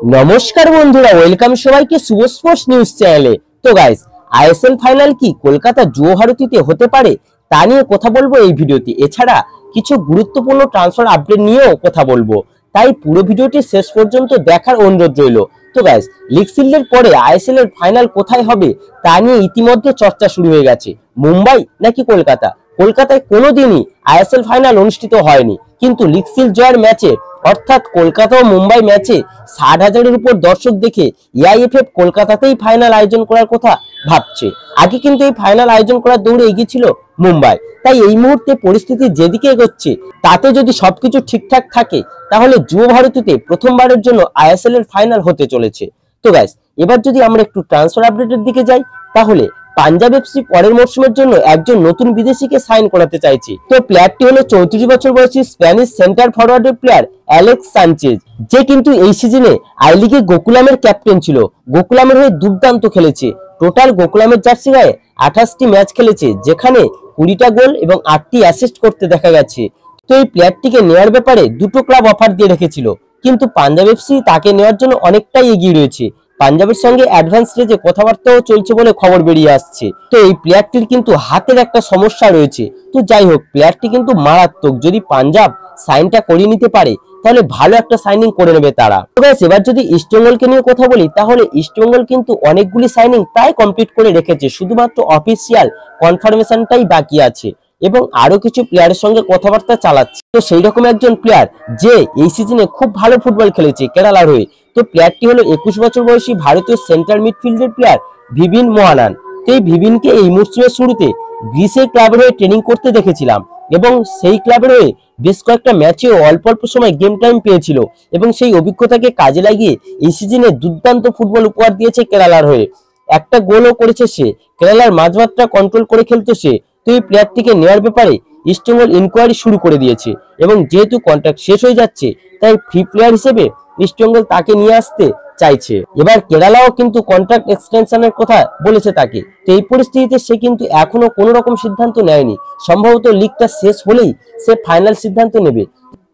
নমস্কার বন্ধুরা, ওয়েলকাম সবাইকে শুভ স্পোর্টস নিউজ চ্যানেলে। তো গাইস, আইএসএল ফাইনাল কি কলকাতা যুব ভারতীতে হতে পারে তা নিয়ে কথা বলবো এই ভিডিওতে। এছাড়া কিছু গুরুত্বপূর্ণ ট্রান্সফার আপডেট নিয়েও কথা বলবো, তাই পুরো ভিডিওটি শেষ পর্যন্ত দেখার অনুরোধ রইল। তো গাইস, লিগ শিল্ডের পরে আইএসএল এর ফাইনাল কোথায় হবে তা নিয়ে ইতিমধ্যে চর্চা শুরু হয়ে গেছে। মুম্বাই নাকি কলকাতা? কলকাতায় কোনোদিনই আইএসএল ফাইনাল অনুষ্ঠিত হয়নি, কিন্তু লিগ শিল্ড জয়ের ম্যাচে অর্থাৎ কলকাতা ও মুম্বাই ম্যাচে 60,000-এর উপর দর্শক দেখে এআইএফএফ কলকাতাতেই ফাইনাল আয়োজন করার কথা ভাবছে। আগে কিন্তু এই ফাইনাল আয়োজন করার দৌড়ে এগিয়েছিল মুম্বাই। তাই এই মুহূর্তে পরিস্থিতি যেদিকে এগোচ্ছে তাতে যদি সবকিছু ঠিকঠাক থাকে তাহলে যুব ভারতীতে প্রথমবারের জন্য আইএসএল এর ফাইনাল হতে চলেছে। তো গাইস, এবার যদি আমরা একটু ট্রান্সফার আপডেটের দিকে যাই, তাহলে পাঞ্জাব এফসি পরের মরশুমের জন্য একজন নতুন বিদেশিকে সাইন করাতে চাইছে। তো প্লেয়ারটি হলো 34 বছর বয়সী স্প্যানিশ সেন্টার ফরওয়ার্ডের প্লেয়ার অ্যালেক্স সানচেজ, যে কিন্তু এই সিজনে আই লিগে গোকুলামের ক্যাপ্টেন ছিল। গোকুলামের হয়ে দুর্দান্ত খেলেছে। টোটাল গোকুলামের জার্সি গায়ে 28টি ম্যাচ খেলেছে, যেখানে 20টা গোল এবং 8টি অ্যাসিস্ট করতে দেখা গেছে। তো এই প্লেয়ারটিকে নেওয়ার ব্যাপারে দুটো ক্লাব অফার দিয়ে রেখেছিল, কিন্তু পাঞ্জাব এফসি তাকে নেওয়ার জন্য অনেকটাই এগিয়ে রয়েছে। পাঞ্জাবের সঙ্গে অ্যাডভান্স স্টেজে কথাবার্তাও চলছে বলে খবর বেরিয়ে আসছে। তো এই প্লেয়ারটির কিন্তু হাতের একটা সমস্যা রয়েছে। তো যাই হোক, প্লেয়ারটি কিন্তু মারাত্মক। যদি পাঞ্জাব সাইনটা করিয়ে নিতে পারে তাহলে ভালো একটা সাইনিং করে নেবে তারা। তো গাইস, এবার যদি ইস্টবেঙ্গলকে নিয়ে কথা বলি, তাহলে ইস্টবেঙ্গল কিন্তু অনেকগুলি সাইনিং প্রায় কমপ্লিট করে রেখেছে, শুধুমাত্র অফিসিয়াল কনফার্মেশনটাই বাকি আছে এবং আরো কিছু প্লেয়ারের সঙ্গে কথাবার্তা চালাচ্ছে। তো সেই রকম একজন প্লেয়ার যে এই সিজনে খুব ভালো ফুটবল খেলেছে কেরালার হয়ে, তো প্লেয়ারটি হলো 21 বছর বয়সী ভারতীয় সেন্ট্রাল মিডফিল্ডের প্লেয়ার ভিভিন মোহানান। তো এই ভিভিনকে এই মরশুমের শুরুতে গ্রিসের ক্লাবের হয়ে ট্রেনিং করতে দেখেছিলাম এবং সেই ক্লাবের হয়ে বেশ কয়েকটা ম্যাচেও অল্প অল্প সময় গেম টাইম পেয়েছিল এবং সেই অভিজ্ঞতাকে কাজে লাগিয়ে এই সিজনে দুর্দান্ত ফুটবল উপহার দিয়েছে কেরালার হয়ে। একটা গোলও করেছে সে। কেরালার মাঝমাঠটা কন্ট্রোল করে খেলতো সে। তো এই প্লেয়ারটিকে নেওয়ার ব্যাপারে ইস্টবেঙ্গল ইনকোয়ারি শুরু করে দিয়েছে এবং যেহেতু কন্ট্রাক্ট শেষ হয়ে যাচ্ছে তাই ফ্রি প্লেয়ার হিসেবে ইস্টবেঙ্গল তাকে নিয়ে আসতে চাইছে। এবার কেরালাও কিন্তু কন্ট্রাক্ট এক্সটেনশনের কথা বলেছে তাকে। তো এই পরিস্থিতিতে সে কিন্তু এখনো কোনো রকম সিদ্ধান্ত নেয়নি। সম্ভবত লিগটা শেষ হলেই সে ফাইনাল সিদ্ধান্ত নেবে।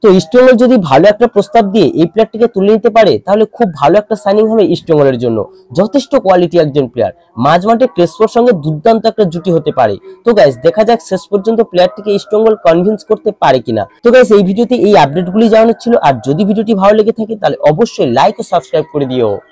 তো ইস্টবেঙ্গল যদি ভালো একটা প্রস্তাব দিয়ে এই প্লেয়ারটিকে তুলে নিতে পারে তাহলে খুব ভালো একটা সাইনিং হবে ইস্টবেঙ্গলের জন্য। যথেষ্ট কোয়ালিটি একজন প্লেয়ার, মাঝমাঠে ক্রেসপোর সঙ্গে দুর্দান্ত একটা জুটি হতে পারে। তো গাইস, দেখা যাক শেষ পর্যন্ত প্লেয়ারটিকে ইস্টবেঙ্গল কনভিন্স করতে পারে কিনা। তো গাইস, এই ভিডিওতে এই আপডেটগুলি জানানোর ছিল। আর যদি ভিডিওটি ভালো লেগে থাকে তাহলে অবশ্যই লাইক ও সাবস্ক্রাইব করে দিও।